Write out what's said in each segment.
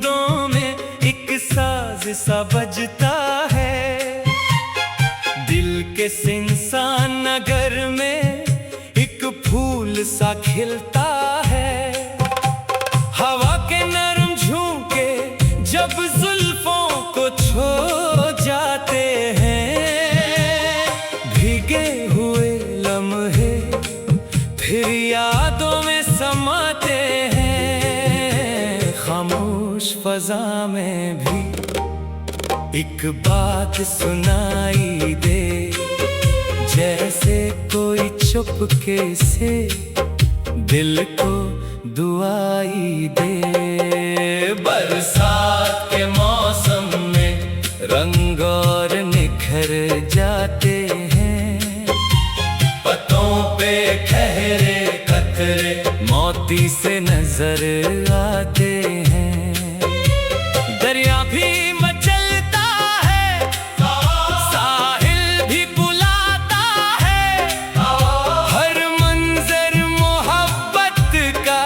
बूंदों में एक साज सा बजता है। दिल के सिंसान नगर में एक फूल सा खिलता है। हवा के नरम झोंके जब जुल्फों को छू जाते हैं, भीगे हुए लम्हे फिर यादों में समाते हैं। खामोश फजा में भी एक बात सुनाई दे, जैसे कोई चुपके से दिल को दुआई दे। बरसात के मौसम में रंग और निखर जाते हैं। पत्तों पे ठहरे कतरे मोती से नजर आते हैं। दरिया भी मचलता है, साहिल भी बुलाता है। हर मंजर मोहब्बत का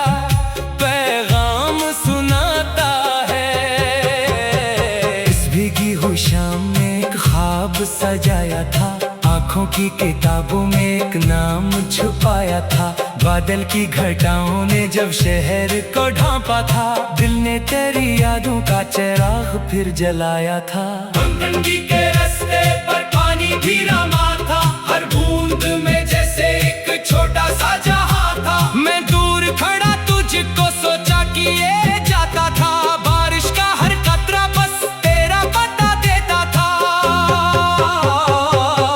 पैगाम सुनाता है। इस भीगी हुई शाम में एक ख्वाब सजाया था, आँखों की किताबों में एक नाम छुपाया था। बादल की घटाओं ने जब शहर को ढांपा था, दिल ने तेरी यादों का चिराग फिर जलाया था। बंदगी के रास्ते पर पानी भी रमा था, हर बूंद में जैसे एक छोटा सा जहां था। मैं दूर खड़ा तुझको सोचा कि ये जाता था, बारिश का हर कतरा बस तेरा पता देता था।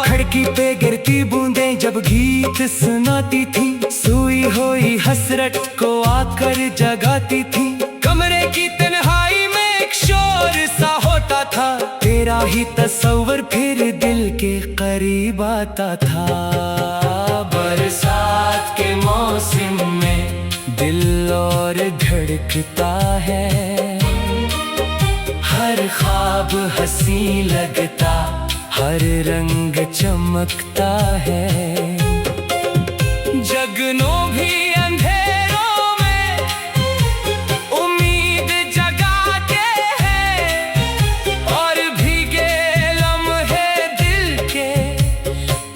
खिड़की पे गिरती बूंदें जब गीत सुनाती थी, सोई हुई हसरत को आकर जगाती थी। कमरे की तन्हाई में एक शोर सा होता था, तेरा ही तस्वर फिर दिल के करीब आता था। बरसात के मौसम में दिल और धड़कता है, हर ख्वाब हंसी लगता, हर रंग चमकता है। जगनों भी अंधेरों में उम्मीद जगाते हैं, और भीगे लम्हे दिल के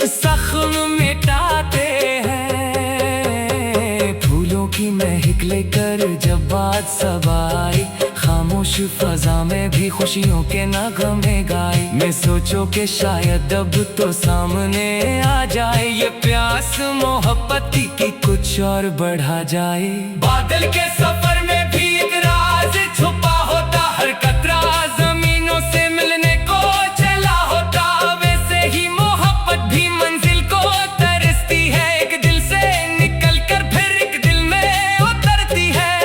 जख्म मिटाते हैं। फूलों की महक लेकर जब बात सब आई, खामोश फजा में भी खुशियों के नगमे गाए। मैं सोचो कि शायद अब तो सामने आ जाए, ये प्यास मोहब्बत की कुछ और बढ़ा जाए। बादल के सफर में भी एक राज छुपा होता, हर कतरा जमीनों से मिलने को चला होता। वैसे ही मोहब्बत भी मंजिल को तरसती है, एक दिल से निकल कर फिर एक दिल में उतरती है।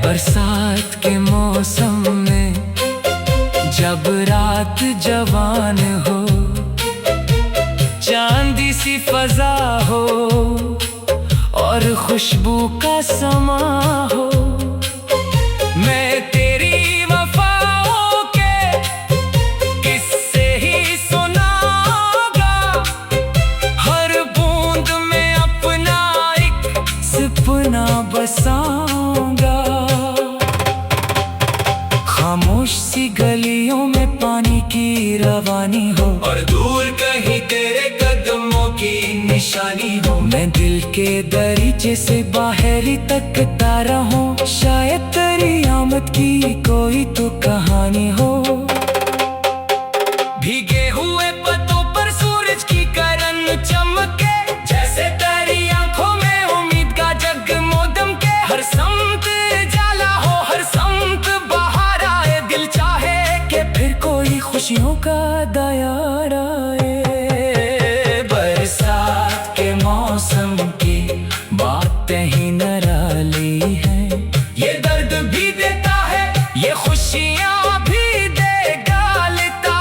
बरसात के मौसम में जब रात जवान हो, चांदी सी फजा हो और खुशबू का समा हो, मैं तेरी वफाओं के किस्से ही सुनाऊंगा। हर बूंद में अपना एक सपना बसाऊंगा। खामोश सी गलियों में पानी की रवानी हो, और दूर कहीं तेरे कदमों की निशानी हो। मैं दिल के दरीचे से बाहरी तकता रहूं, शायद तेरी आमद की कोई तो कहानी हो। भीगे हुए पत्तों पर सूरज की किरण चमके, जैसे तेरी आंखों में उम्मीद का जगमोदम के। हर समत जाला हो, हर समत बाहर आए, दिल चाहे कि फिर कोई खुशियों का दयार आए। बरसात के मौसम की बातें ही निराली हैं, ये दर्द भी देता है, ये खुशियाँ भी दे डालता।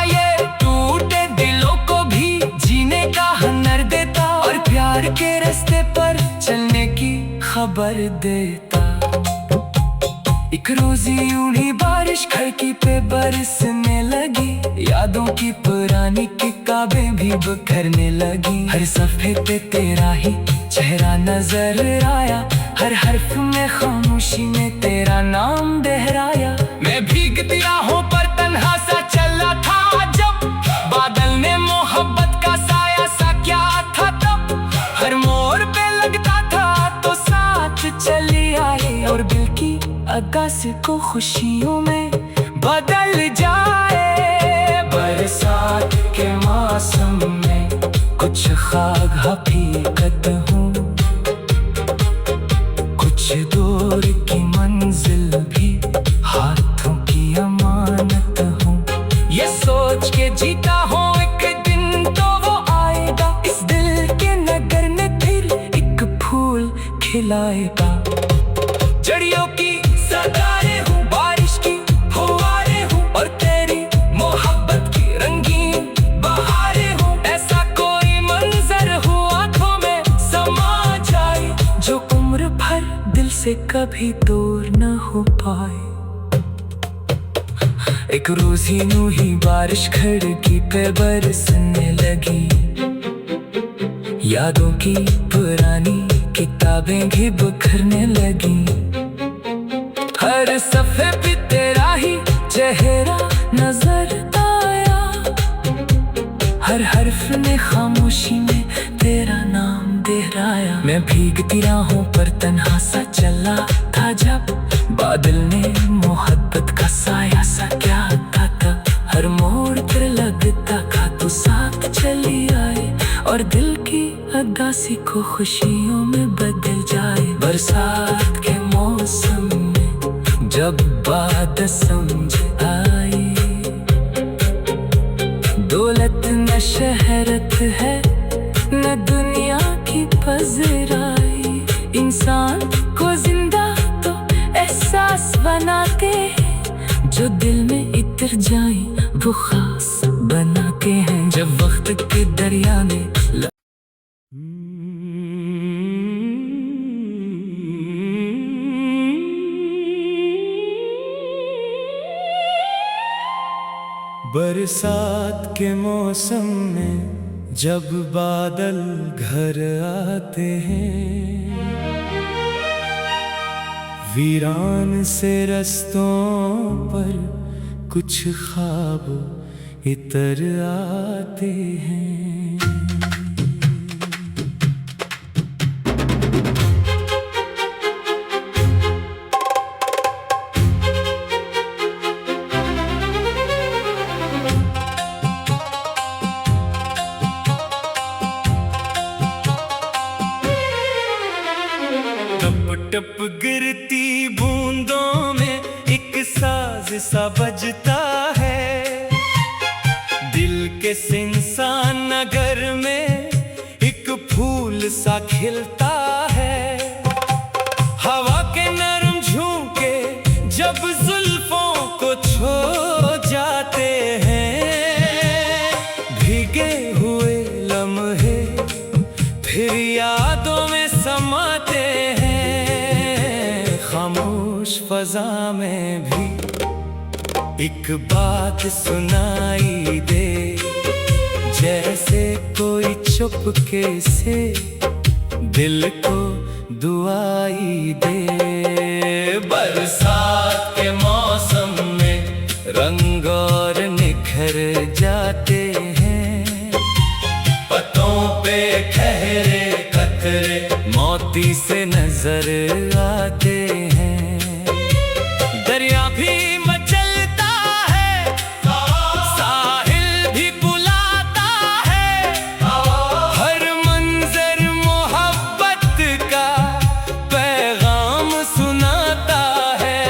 ये टूटे दिलों को भी जीने का हुनर देता, और प्यार के रास्ते पर चलने की खबर देता। एक रोजी यूं ही बारिश खिड़की पे बरसने लगी, यादों की पुरानी किताबें भी बिखरने लगी। हर सफ़े पे तेरा ही चेहरा नजर आया, हर हर्फ में खामोशी में तेरा अगासी को खुशियों में बदल जाए। बरसात के मौसम में कुछ ख्वाब हकीकत हूँ, कुछ दूर की मंजिल भी हाथों की अमानत हूँ। ये सोच के जीता हूँ एक दिन तो वो आएगा, इस दिल के नगर में फिर एक फूल खिलाएगा। जड़ियों की सदाएं हूँ, बारिश की फुहारें हूँ, और तेरी मोहब्बत की रंगीन बहारें हूँ। ऐसा कोई मंजर हो आंखों में समा जाए, जो उम्र भर दिल से कभी दूर न हो पाए। एक रोज ही नू ही बारिश खिड़की पे बरसने लगी, यादों की पुरानी किताबें भी बिखरने लगी। हर सफ़े पे तेरा ही चेहरा नजर आया, हर हर्फ ने खामोशी में तेरा नाम दोहराया। मैं भीगती राहों पर तन्हा सा चला था, जब बादल ने मोहब्बत का साया सा क्या था तब। हर मोड़ पर लगता था तू साथ चली आए, और दिल की अगासी को खुशियों में बदल जाए। बरसात के मौसम में जब बात समझ आई, दौलत न शहरत है न दुनिया की पजराई। इंसान को जिंदा तो एहसास बनाते हैं, जो दिल में इतर जाए वो खास बनाते हैं। जब वक्त के दरिया ने बरसात के मौसम में जब बादल घर आते हैं, वीरान से रस्तों पर कुछ ख्वाब इतर आते हैं। टप टप गिरती बूंदों में एक साज सा बजता है, दिल के सिंसान नगर में एक फूल सा खिलता है। हवा के नरम झोंके जब जुल्फों को छू जाते हैं, भीगे हुए लम्हे फिर यादों में समाते हैं। खामोश फजा में भी एक बात सुनाई दे, जैसे कोई चुपके से दिल को दुआई दे। बरसात के मौसम में रंग और निखर जाते हैं, पत्तों पे ठहरे कतरे मोती से नजर आते हैं। दरिया भी मचलता है, साहिल भी बुलाता है, हर मंजर मोहब्बत का पैगाम सुनाता है।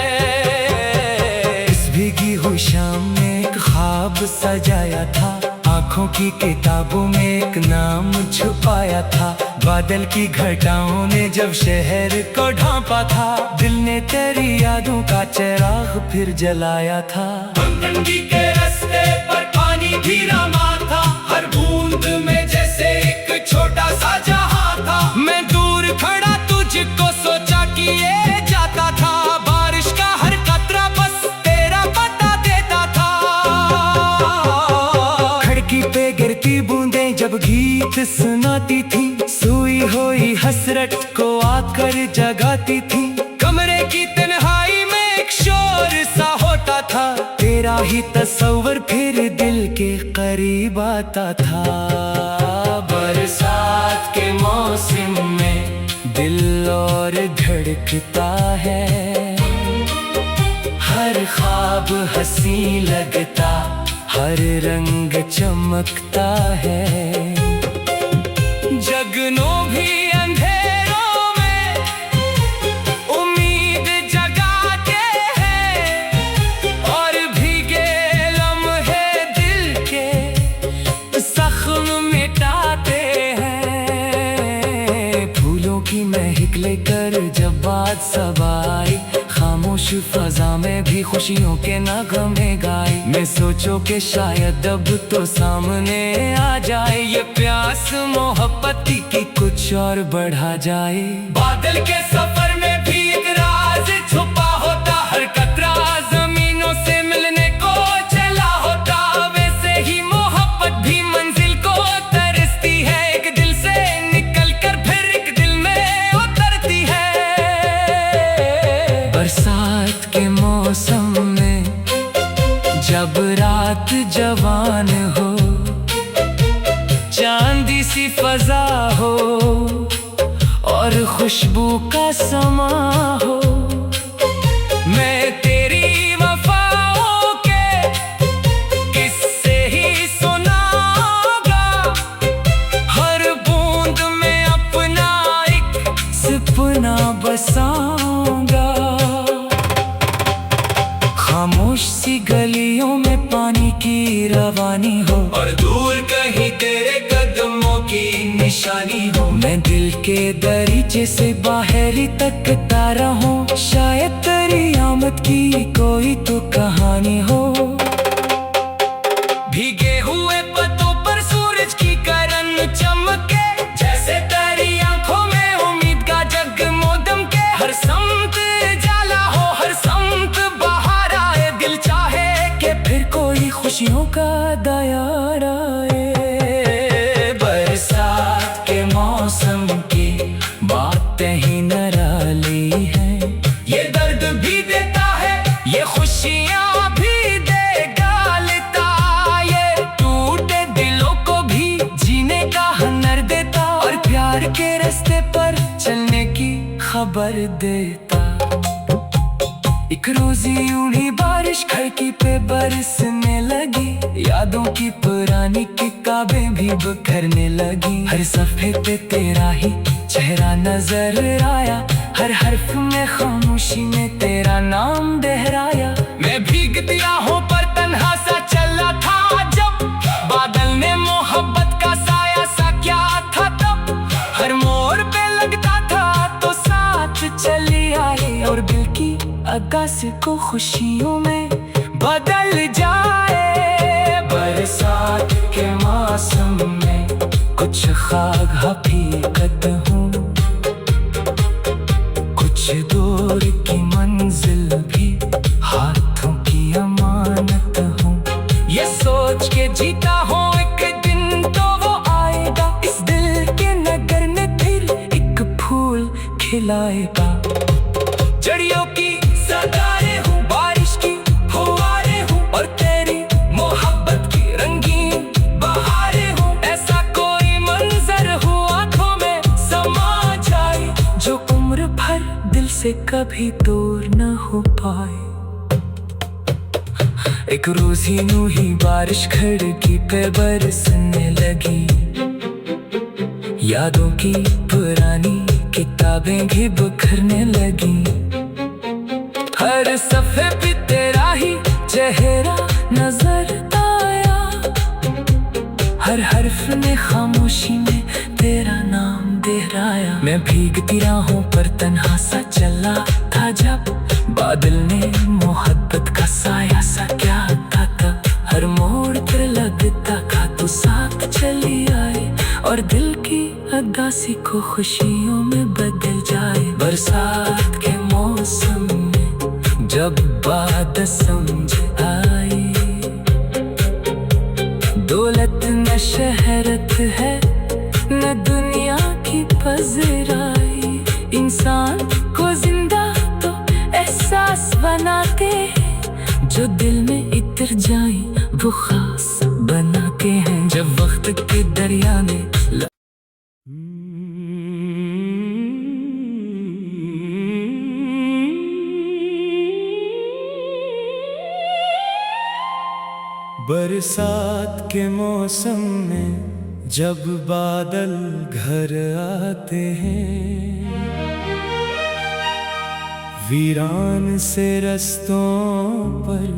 इस भीगी हुई शाम में एक ख्वाब सजाया था, आँखों की किताबों में एक नाम छुपाया था। बादल की घटाओं ने जब शहर को ढांपा था, दिल ने तेरी यादों का चिराग फिर जलाया था। बंदी के रास्ते पर पानी भी रमा था, हर बूंद में जैसे एक छोटा सा जहां था। मैं दूर खड़ा तुझको सोचा कि ये जाता था, बारिश का हर कतरा बस तेरा बता देता था। खिड़की पे गिरती बूंदें जब गीत सुनाती थी, सोई हुई हसरत को आकर जगाती थी। कमरे की तन्हाई में एक शोर सा होता था, तेरा ही तस्वर फिर दिल के करीब आता था। बरसात के मौसम में दिल और धड़कता है, हर ख्वाब हंसी लगता, हर रंग चमकता है। जगनों भी अंधेरों में उम्मीद जगाते हैं, और भीगे लम्हे दिल के जख्म मिटाते हैं। फूलों की महक लेकर जब बात सब आई, खामोश फजा में भी खुशियों के नगमे गाए। मैं सोचो कि शायद अब तो सामने आ जाए, ये प्यास मोहब्बत की कुछ और बढ़ा जाए। बादल के सफर में भी एक राज छुपा होता, हर कतरा जमीनों से मिलने को चला होता। वैसे ही मोहब्बत भी मंजिल को तरसती है, एक दिल से निकल कर फिर एक दिल में उतरती है। बरसात के मौसम में जब रात जवान हो, चांदी सी फजा हो और खुशबू का समा हो, मैं तेरी वफाओं के किस्से ही सुनाऊंगा, हर बूंद में अपना एक सपना बसाऊंगा। खामोश सी गलियों में पानी की रवानी हो, और दूर कहीं तेरे कदमों की निशानी हो। मैं दिल के दरीचे से बाहरी तकता रहूं, शायद तेरी आमद की कोई तो कहानी हो। भीगे हुए पत्तों पर सूरज की किरण चमके, जैसे तेरी आंखों में उम्मीद का जगमोदम के। हर समत जाला हो, हर समत बाहर आए, दिल चाहे कि फिर कोई खुशियों का दयार आए। बरसात के मौसम की बातें ही निराली हैं, ये दर्द भी देता है, ये खुशियाँ भी दे डालता। ये टूटे दिलों को भी जीने का हुनर देता, और प्यार के रास्ते पर चलने की खबर देता। एक रोजी यूं ही बारिश खिड़की पे बरसने लगी, यादों की पुरानी किताबें भी बिखरने लगी। हर सफ़े पे तेरा ही चेहरा नजर आया, हर हर्फ में खामोशी में तेरा नाम दोहराया। मैं भीगती राहों पर तन्हा सा चला था जब, बादल ने मोहब्बत का साया सा क्या था तब। हर मोड़ पे लगता था तो साथ चली आई, और दिल की अगासी को खुशियों में बदल जाए। बरसात के मौसम में कुछ ख्वाब हकीकत हूँ, कुछ दूर की मंजिल भी हाथों की अमानत हूँ। ये सोच के जीता हूँ एक दिन तो वो आएगा, इस दिल के नगर में फिर एक फूल खिलाएगा। जड़ियों की सदारें हूँ, बारिश की फुहारें हूँ, और तेरी मोहब्बत की रंगीन बहारें हूँ। ऐसा कोई मंजर हो आंखों में समा जाए, जो उम्र भर दिल से कभी दूर न हो पाए। एक रोज ही यूं ही बारिश खिड़की पे बरसने लगी, यादों की पुरानी किताबें भी बिखरने लगी। हर सफ़े पे तेरा ही चेहरा नजर आया, हर हर्फ ने खामोशी में तेरा नाम दोहराया। मैं भीगती राहों पर तन्हा सा चला था जब, बादल ने मोहब्बत का साया सा क्या था तब। हर मोड़ पर लगता था तो साथ चली आए, और दिल की अगासी को खुशियों में बदल जाए। बरसात के मौसम में जब बात समझ आई, दौलत न शहरत है न दुनिया की पजराई। इंसान को जिंदा तो एहसास बनाते हैं, जो दिल में इतर जाए वो खास बनाते हैं। जब वक्त के दरिया में बरसात के मौसम में जब बादल घर आते हैं, वीरान से रस्तों पर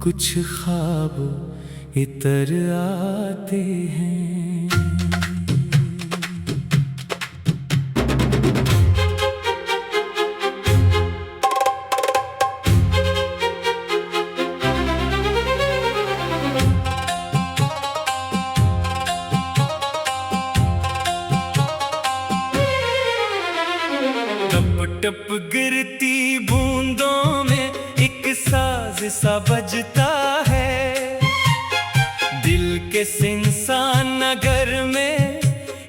कुछ ख्वाब इतर आते हैं। टप टप गिरती बूंदों में एक साज सा बजता है, दिल के सिंसान नगर में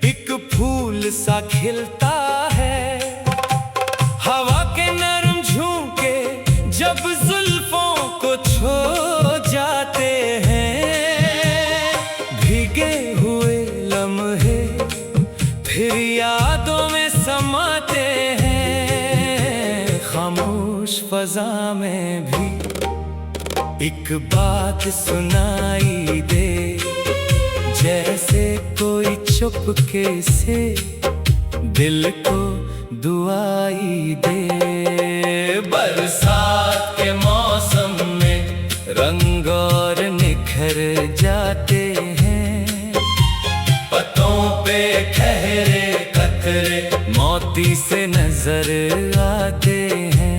एक फूल सा खिलता है। हवा के नरम झोंके जब जुल्फों को छू जाते हैं, भीगे हुए लम्हे फिर यादों में समाते हैं। खामोश फजा में भी एक बात सुनाई दे, जैसे कोई चुपके से दिल को दुआई दे। बरसात के मौसम में रंग और निखर जाते हैं, पत्तों पे ठहरे कतरे मोती से नजर आते हैं।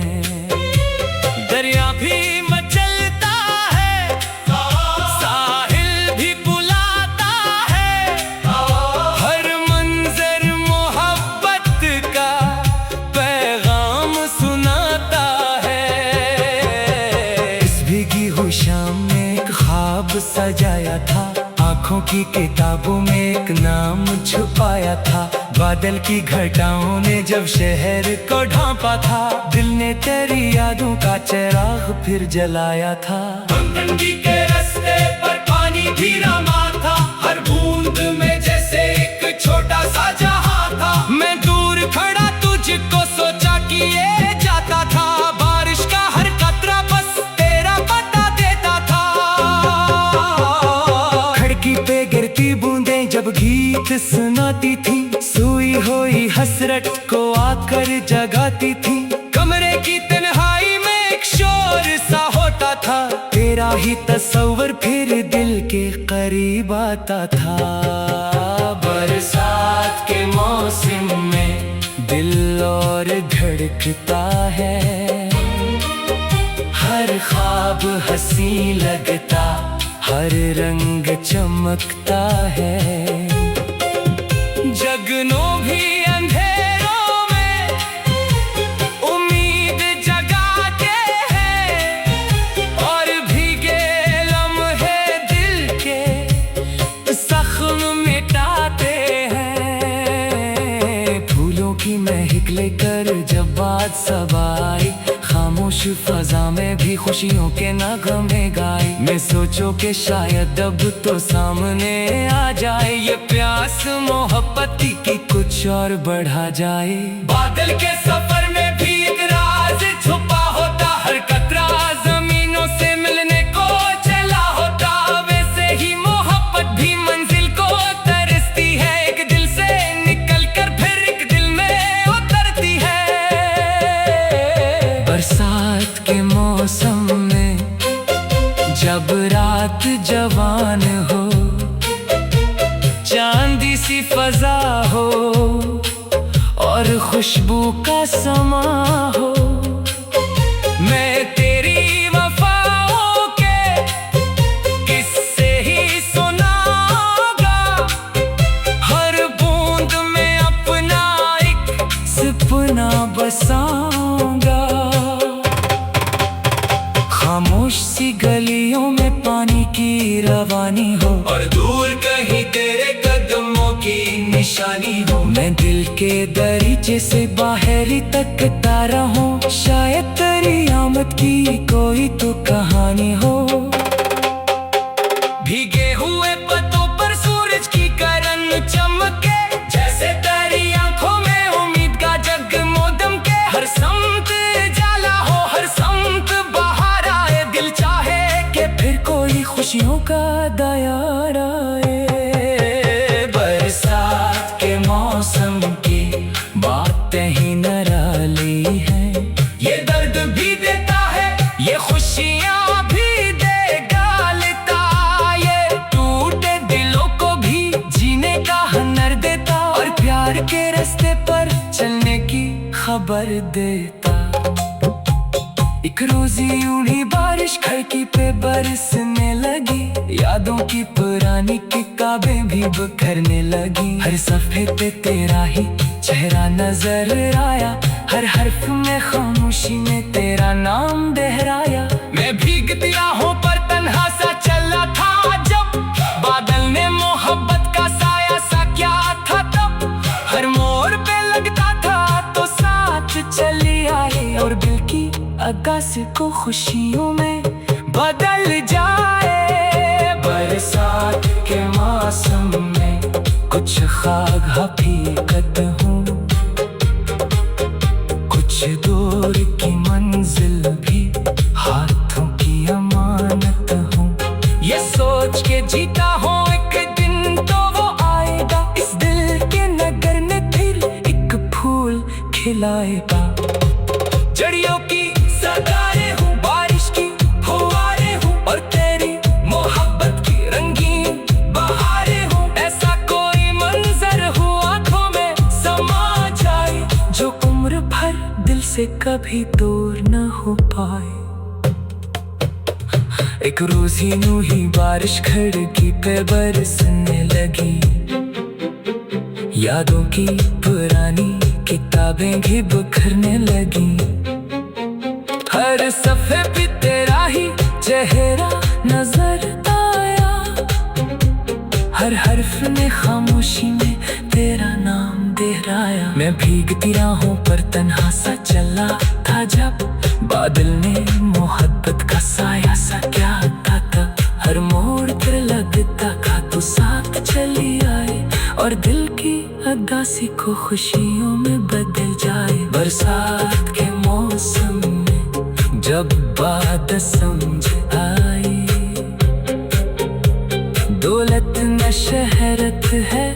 दरिया भी मचलता है, साहिल भी बुलाता है, हर मंजर मोहब्बत का पैगाम सुनाता है। इस भीगी हुई शाम में एक ख्वाब सजाया था, आँखों की किताबों में एक नाम छुपाया था। बादल की घटाओं ने जब शहर को ढांपा था, दिल ने तेरी यादों का चिराग फिर जलाया था। बंदी के रास्ते पर पानी भी रमा था, हर बूंद में जैसे एक छोटा सा जहां था। मैं दूर खड़ा तुझको सोचा कि ये जाता था, बारिश का हर कतरा बस तेरा पता देता था। खिड़की पे गिरती बूंदें जब गीत सुनाती थी, सोई हुई हसरत को आकर जगाती थी। कमरे की तन्हाई में एक शोर सा होता था, तेरा ही तस्वर फिर दिल के करीब आता था। बरसात के मौसम में दिल और धड़कता है, हर ख्वाब हंसी लगता, हर रंग चमकता है। जगनों भी अंधेरों में उम्मीद जगाते हैं, और भीगे लम्हे दिल के जख्म मिटाते हैं। फूलों की महक लेकर जब बात सब आई, खामोश फजा में भी खुशियों के नगमे गाए। मैं सोचो कि शायद अब तो सामने आ जाए, ये प्यास मोहब्बत की कुछ और बढ़ा जाए। बादल के सफर में भी एक राज छुपा होता, हर कतरा जमीनों से मिलने को चला होता। वैसे ही मोहब्बत भी मंजिल को तरसती है, एक दिल से निकल कर फिर एक दिल में उतरती है। बरसात के मौसम में जब रात जवान हो, चांदी सी फजा हो और खुशबू का समा हो, मैं तेरी वफाओं के किस्से ही सुनाऊंगा। हर बूंद में अपना एक सपना बसाऊंगा। खामोश सी गलियों में पानी की रवानी हो, और दूर कहीं तेरे कदमों की निशानी हो। मैं दिल के दरीचे से बाहरी तकता रहूं, शायद तेरी आमद की कोई तो कहानी हो। भीगे हुए पत्तों पर सूरज की किरण चमके, जैसे तेरी आंखों में उम्मीद का जगमोदम के। हर समत जाला हो, हर समत बहार आए, दिल चाहे कि फिर कोई खुश खुशियों का दयार आए। बरसात के मौसम की बातें ही निराली हैं। ये दर्द भी देता है, ये खुशियाँ भी देगा लेता, ये टूटे दिलों को भी जीने का हुनर देता, और प्यार के रास्ते पर चलने की खबर देता। एक रोज यूं ही बारिश खिड़की पे बरसने लगी, यादों की पुरानी किताबें भी बिखरने लगी। हर सफ़े पे तेरा ही चेहरा नजर आया, हर हर्फ में खामोशी में तेरा नाम दोहराया। मैं भीगती राहों पर तन्हा सा चला था जब, बादल ने मोहब्बत का साया सा क्या था तब। हर मोड़ पे लगता था तो साथ चली आई, और दिल की अगासी को खुशियों में बदल जाए। बरसात के मौसम में कुछ ख्वाब हकीकत हूँ, कुछ दूर की मंजिल भी हाथों की अमानत हूँ। ये सोच के जीता हूँ एक दिन तो वो आएगा, इस दिल के नगर में फिर एक फूल खिलाएगा। जड़ियों की सदाएं हूँ, बारिश की फुहारें हूँ, और तेरी मोहब्बत की रंगीन बहारें हूँ। ऐसा कोई मंजर हो आंखों में समा जाए, जो उम्र भर दिल से कभी दूर न हो पाए। एक रोज यूं ही बारिश खिड़की पे बरसने लगी, यादों की पुरानी किताबें भी बिखरने लगी। हर सफ़े पे तेरा ही चेहरा नजर आया, हर हर्फ में खामोशी में तेरा नाम दोहराया। मैं भीगती राहों पर तन्हा सा चला था जब, बादल ने मोहब्बत का साया सा क्या था तब। हर मोड़ पर लगता था तो साथ चली आए, और दिल की उदासी को खुशियों में बदल जाए। बरसात के मौसम में जब बात समझ आई, दौलत न शहरत है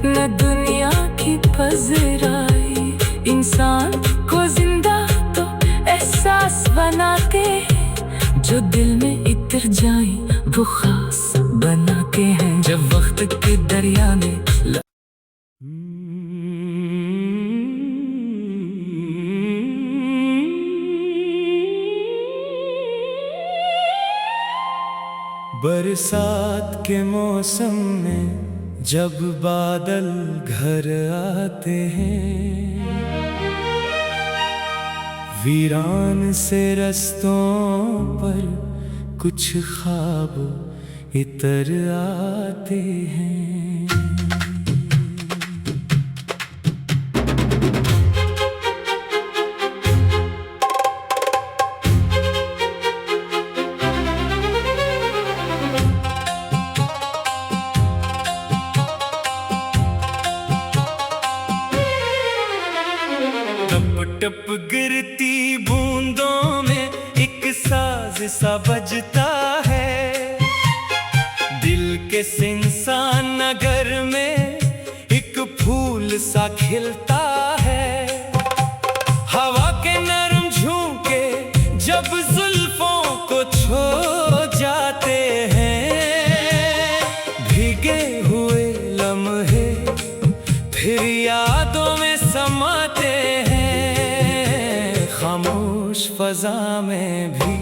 न दुनिया की पजराई। इंसान को जिंदा तो एहसास बनाते हैं, जो दिल में इतर जाए वो खास बनाते हैं। जब वक्त के दरिया में बरसात के मौसम में जब बादल घर आते हैं, वीरान से रस्तों पर कुछ ख्वाब इतर आते हैं। टप गिरती बूंदों में एक साज सा बजता है, दिल के सिंसान नगर में एक फूल सा खिलता है। हवा के नरम झोंके जब जुल्फों को छू जाते हैं, भीगे हुए लम्हे फिर यादों में समाते हैं। खामोश फजा में भी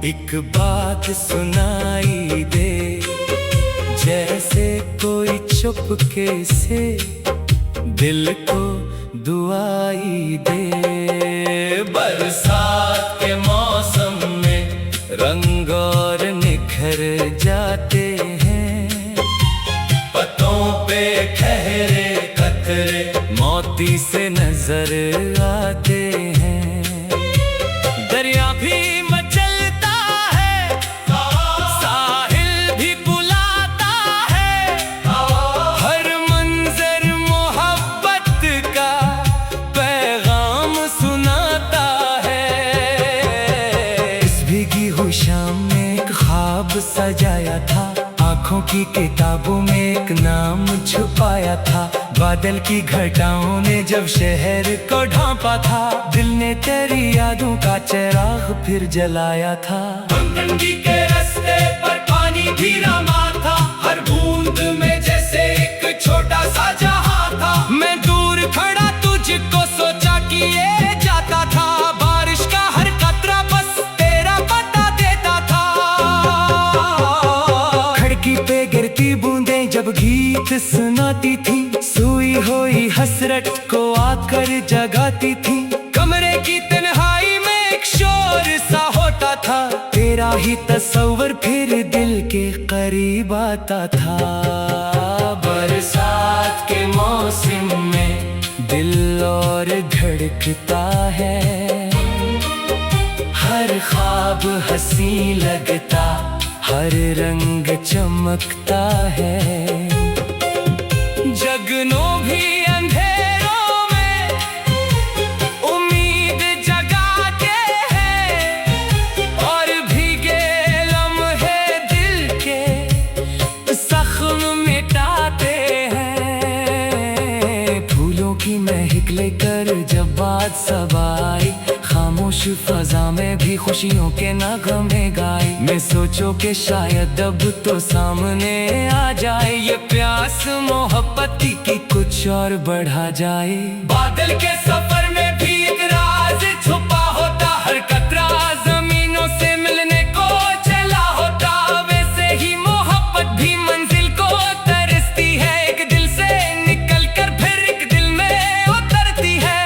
एक बात सुनाई दे, जैसे कोई चुपके से दिल को दुआई दे। बरसात के मौसम में रंग और निखर जाते हैं, पत्तों पे ठहरे कतरे मोती से नजर आते हैं। दरिया भी मचलता है, साहिल भी बुलाता है, हर मंजर मोहब्बत का पैगाम सुनाता है। इस भीगी हुई शाम में एक ख्वाब सजाया था, आंखों की किताबों में एक नाम छुपाया था। बादल की घटाओं ने जब शहर को ढांपा था, दिल ने तेरी यादों का चिराग फिर जलाया था। हमदर्दी के रास्ते पर पानी भी रमा था, हर बूंद में जैसे एक छोटा सा जहां था। मैं दूर खड़ा तुझको सोचा कि ये जाता था, बारिश का हर कतरा बस तेरा पता देता था। खिड़की पे गिरती बूंदें जब गीत सुनाती थी, सोई हुई हसरत को आकर जगाती थी। कमरे की तन्हाई में एक शोर सा होता था, तेरा ही तस्वर फिर दिल के करीब आता था। बरसात के मौसम में दिल और धड़कता है, हर ख्वाब हंसी लगता, हर रंग चमकता है। जगनों भी अंधेरों में उम्मीद जगाते हैं, और भीगे लम्हे दिल के जख्म मिटाते हैं। फूलों की महक लेकर जब बात सब आई, खामोश फजा में भी खुशियों के नगमे गाए। मैं सोचो कि शायद अब तो सामने आ जाए, ये प्यास मोहब्बत की कुछ और बढ़ा जाए। बादल के सफर में भी एक राज छुपा होता, हर कतरा जमीनों से मिलने को चला होता। वैसे ही मोहब्बत भी मंजिल को तरसती है, एक दिल से निकल कर फिर एक दिल में उतरती है।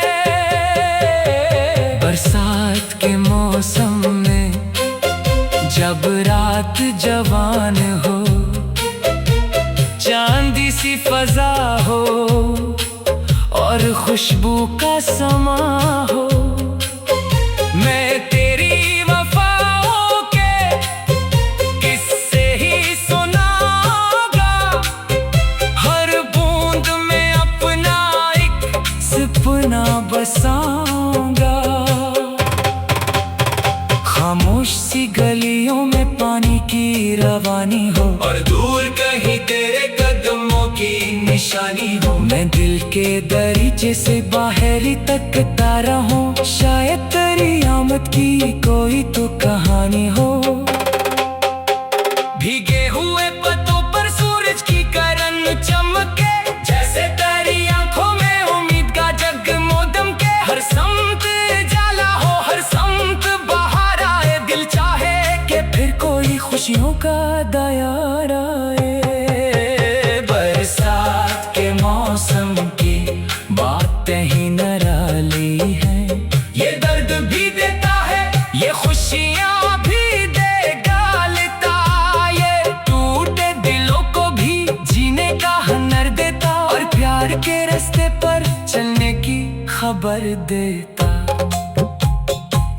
बरसात के मौसम में जब रात जवान हो, चांदी सी फजा हो और खुशबू का समा हो, मैं तेरी वफाओं के किस्से ही सुनाऊंगा, हर बूंद में अपना एक सपना बसाऊंगा। खामोश सी गलियों में पानी की रवानी हो, और दूर कहीं तेरे कदमों की निशानी हो। मैं दिल के दरीचे से बाहरी तकता रहूं, शायद तेरी आमद की कोई तो कहानी हो। भीगे हुए पत्तों पर सूरज की किरण चमके, जैसे तेरी आंखों में उम्मीद का जगमोदम के। हर समत जाला हो, हर समत बाहर आए, दिल चाहे कि फिर कोई खुशियों का दयार आए। बरसात के मौसम की बातें ही निराली हैं, ये दर्द भी देता है, ये खुशियाँ भी दे डालता, ये टूटे दिलों को भी जीने का हुनर देता, और प्यार के रास्ते पर चलने की खबर देता।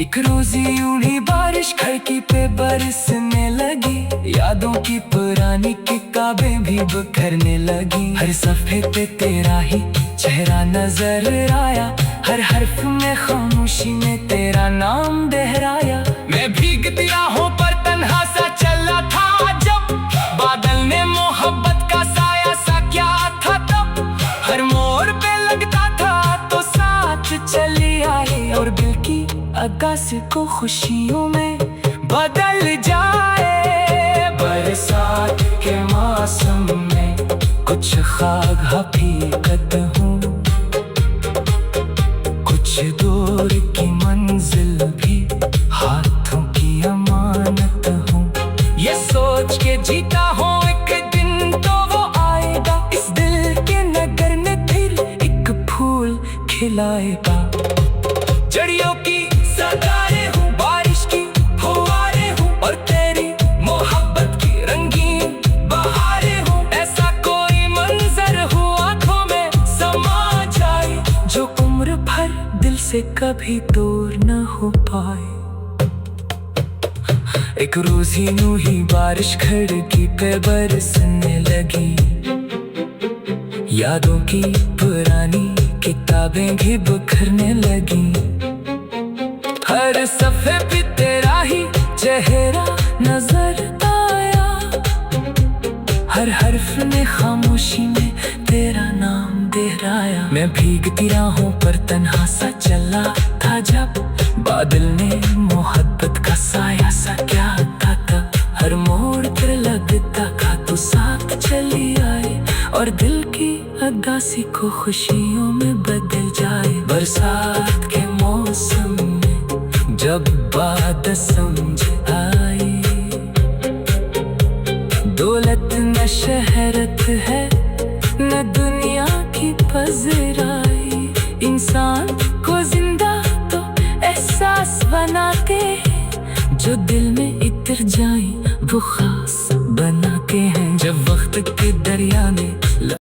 एक रोजी यूं ही बारिश खिड़की पे बरसने लगी, यादों की पुरानी किताबें भी बिखरने लगी। हर सफ़े पे तेरा ही चेहरा नजर आया, हर हर्फ में खामोशी में तेरा नाम दोहराया। मैं भीगती राहों पर तन्हा सा चला था, जब बादल ने मोहब्बत का साया सा क्या था तब। हर मोड़ पे लगता था तो साथ चली आई, और दिल की आगाज़ को खुशियों में बदल जाए। बरसात के मौसम में कुछ ख्वाब हकीकत हूँ, कुछ दूर की मंजिल भी हाथों की अमानत हूँ। ये सोच के जीता हूँ एक दिन तो वो आएगा, इस दिल के नगर में फिर एक फूल खिलाएगा। जड़ियों की सदारें हूँ, बारिश की फुहारें हूँ, और तेरी मोहब्बत की रंगीन बहारें हूँ। ऐसा कोई मंजर हो आंखों में समा जाए, जो उम्र भर दिल से कभी दूर न हो पाए। एक रोज ही यूं ही बारिश खिड़की पे बरसने लगी, यादों की पुरानी किताबें भी बिखरने लगी। हर सफ़े पे तेरा ही चेहरा नजर आया, भीगती राहों पर तन्हा सा चला था जब बादल ने मोहब्बत का साया सा क्या था तब हर मोड़ पर लगता था तू साथ चली आए और दिल की उदासी को खुशियों में बदल जाए। बरसात के मौसम में जब बात समझ आई दौलत न शहरत है न दुनिया की पजराई। इंसान को जिंदा तो एहसास बनाते हैं जो दिल में इतर जाए वो खास बनाते हैं। जब वक्त के दरिया में